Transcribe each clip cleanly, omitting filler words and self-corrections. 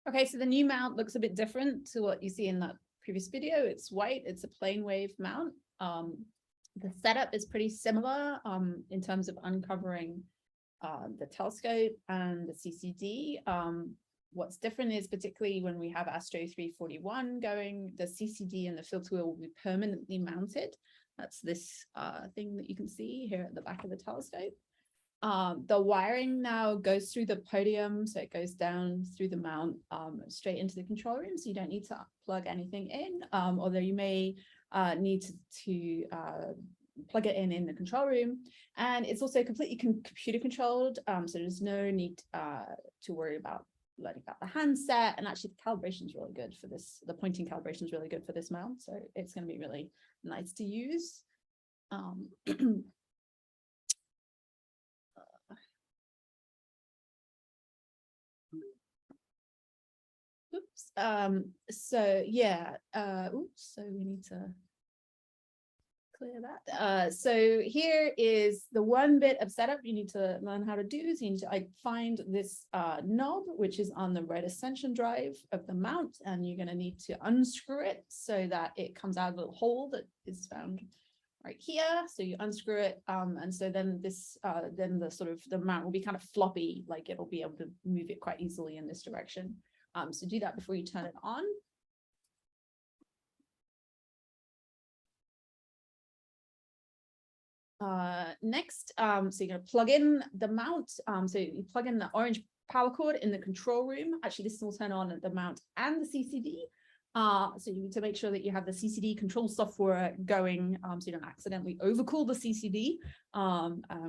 Okay, so the new mount looks a bit different to what you see in that previous video. It's white, it's a Planewave mount. The setup is pretty similar in terms of uncovering the telescope and the CCD. What's different is particularly when we have Astro 341 going, the CCD and the filter wheel will be permanently mounted. That's this thing that you can see here at the back of the telescope. The wiring now goes through the podium, so it goes down through the mount straight into the control room, so you don't need to plug anything in, although you may need to plug it in the control room. And it's also completely computer controlled, so there's no need to worry about learning about the handset. And actually the calibration is really good for this. The pointing calibration is really good for this mount, so it's going to be really nice to use. Oops. So yeah. Oops. So we need to clear that. So here is the one bit of setup you need to learn how to do. So you need to find this knob, which is on the right ascension drive of the mount, and you're going to need to unscrew it so that it comes out of a little hole that is found right here. So you unscrew it, and so then this, then the mount will be kind of floppy, like it'll be able to move it quite easily in this direction. So do that before you turn it on. Next, so you're going to plug in the mount. So you plug in the orange power cord in the control room. Actually, this will turn on the mount and the CCD. So you need to make sure that you have the CCD control software going, so you don't accidentally overcool the CCD.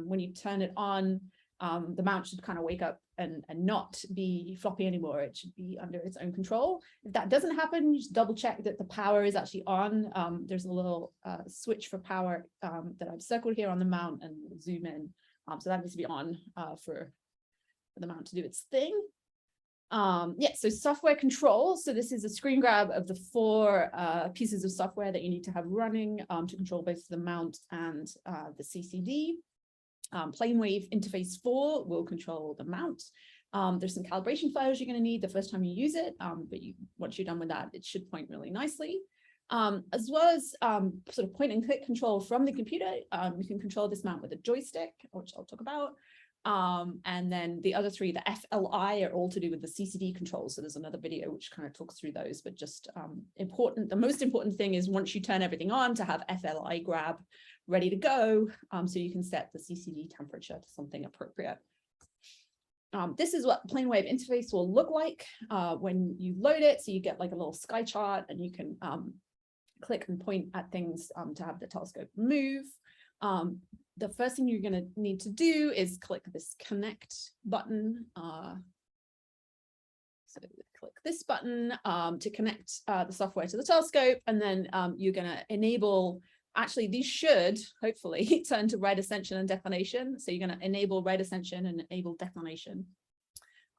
When you turn it on, the mount should kind of wake up and not be floppy anymore. It should be under its own control. If that doesn't happen, you just double check that the power is actually on. There's a little switch for power that I've circled here on the mount, and zoom in. So that needs to be on for the mount to do its thing. Yeah, so software control. So this is a screen grab of the 4 pieces of software that you need to have running to control both the mount and the CCD. Planewave interface 4 will control the mount. There's some calibration files you're going to need the first time you use it, but once you're done with that, it should point really nicely. As well as sort of point and click control from the computer. You can control this mount with a joystick, which I'll talk about. And then the other 3, the FLI, are all to do with the CCD controls. So there's another video which kind of talks through those, but just the most important thing is once you turn everything on to have FLI grab ready to go, so you can set the CCD temperature to something appropriate. This is what Planewave interface will look like when you load it. So you get like a little sky chart, and you can click and point at things to have the telescope move. The first thing you're going to need to do is click this connect button. So click this button to connect the software to the telescope, and then you're going to enable, actually these should hopefully turn to right ascension and declination. So you're going to enable right ascension and enable declination.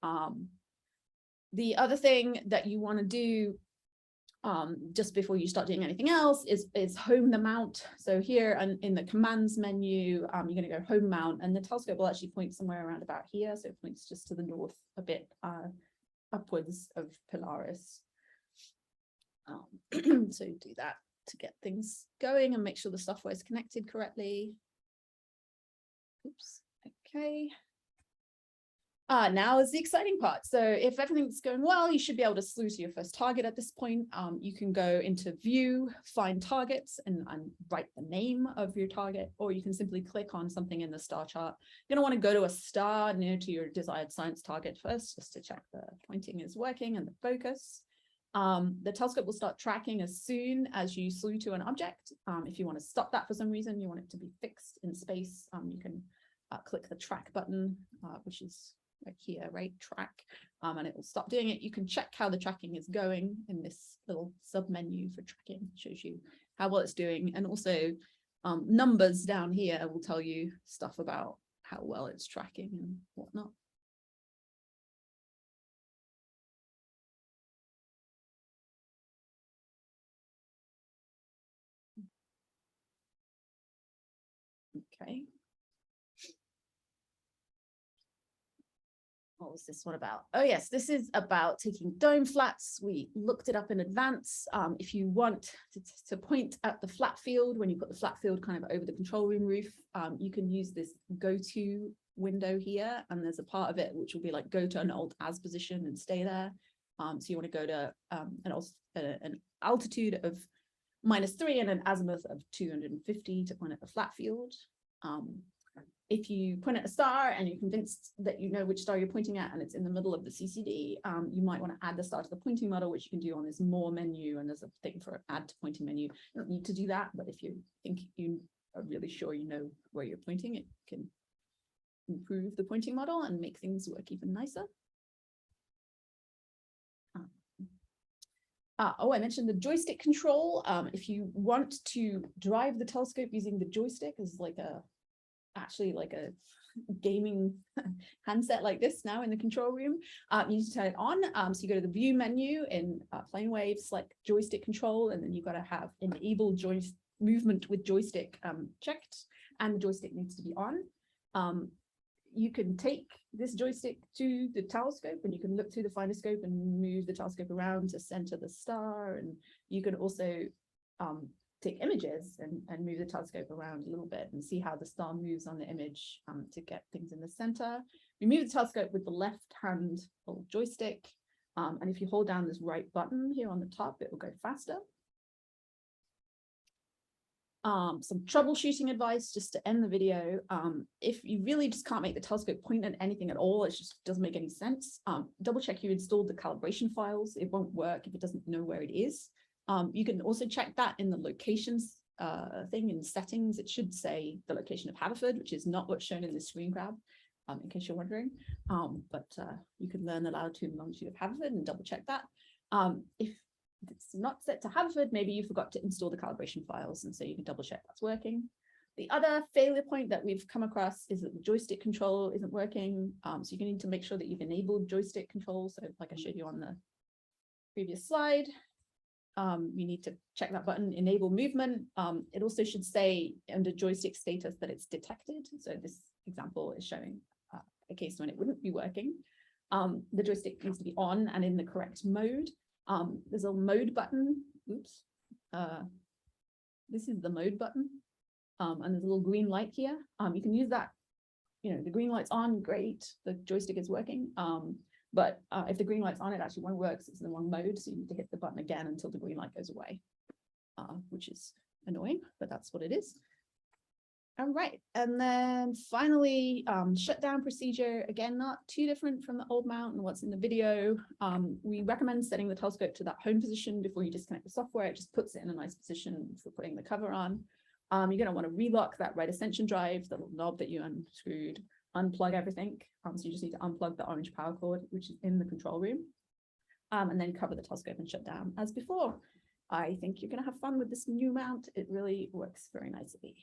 The other thing that you want to do just before you start doing anything else is home the mount. So here in the commands menu, you're going to go home mount, and the telescope will actually point somewhere around about here. So it points just to the north a bit upwards of Polaris. So do that to get things going and make sure the software is connected correctly. Oops, okay. Now is the exciting part. So if everything's going well, you should be able to slew to your first target at this point. You can go into view, find targets, and write the name of your target, or you can simply click on something in the star chart. You're going to want to go to a star near to your desired science target first, just to check the pointing is working and the focus. The telescope will start tracking as soon as you slew to an object. If you want to stop that for some reason, you want it to be fixed in space, you can click the track button, which is right here, right, track, and it will stop doing it. You can check how the tracking is going in this little sub menu for tracking. It shows you how well it's doing, and also numbers down here will tell you stuff about how well it's tracking and whatnot. Okay. what was this one about? Oh yes, this is about taking dome flats. We looked it up in advance. If you want to point at the flat field, when you put the flat field kind of over the control room roof, you can use this go to window here, and there's a part of it which will be like go to an alt as position and stay there. So you want to go to an altitude of -3 and an azimuth of 250 to point at the flat field. If you point at a star and you're convinced that you know which star you're pointing at and it's in the middle of the CCD, you might want to add the star to the pointing model, which you can do on this more menu, and there's a thing for add to pointing menu. You don't need to do that, but if you think you are really sure you know where you're pointing, it can improve the pointing model and make things work even nicer. Oh, I mentioned the joystick control. If you want to drive the telescope using the joystick as like actually like a gaming handset like this now in the control room, you need to turn it on. So you go to the view menu in Planewave, select joystick control, and then you've got to have enable movement with joystick checked, and the joystick needs to be on. You can take this joystick to the telescope and you can look through the finder scope and move the telescope around to center the star, and you can also take images and move the telescope around a little bit and see how the star moves on the image to get things in the center. You move the telescope with the left hand joystick, and if you hold down this right button here on the top, it will go faster. Some troubleshooting advice just to end the video. If you really just can't make the telescope point at anything at all, it just doesn't make any sense, double check you installed the calibration files. It won't work if it doesn't know where it is. You can also check that in the locations thing in settings. It should say the location of Haverford, which is not what's shown in the screen grab, in case you're wondering. But you can learn the latitude and longitude of Haverford and double check that. If it's not set to Haverford, maybe you forgot to install the calibration files, and so you can double check that's working. The other failure point that we've come across is that the joystick control isn't working. So you need to make sure that you've enabled joystick control. So like I showed you on the previous slide, you need to check that button, enable movement. It also should say under joystick status that it's detected. So this example is showing a case when it wouldn't be working. The joystick needs to be on and in the correct mode. There's a mode button. Oops. This is the mode button. And there's a little green light here. You can use that, the green light's on, great, the joystick is working. But if the green light's on, it actually won't work because it's in the wrong mode. So you need to hit the button again until the green light goes away, which is annoying, but that's what it is. All right, and then finally, shutdown procedure. Again, not too different from the old mount and what's in the video. We recommend setting the telescope to that home position before you disconnect the software. It just puts it in a nice position for putting the cover on. You're going to want to relock that right ascension drive, the little knob that you unscrewed, unplug everything. So you just need to unplug the orange power cord, which is in the control room, and then cover the telescope and shut down as before. I think you're going to have fun with this new mount. It really works very nicely.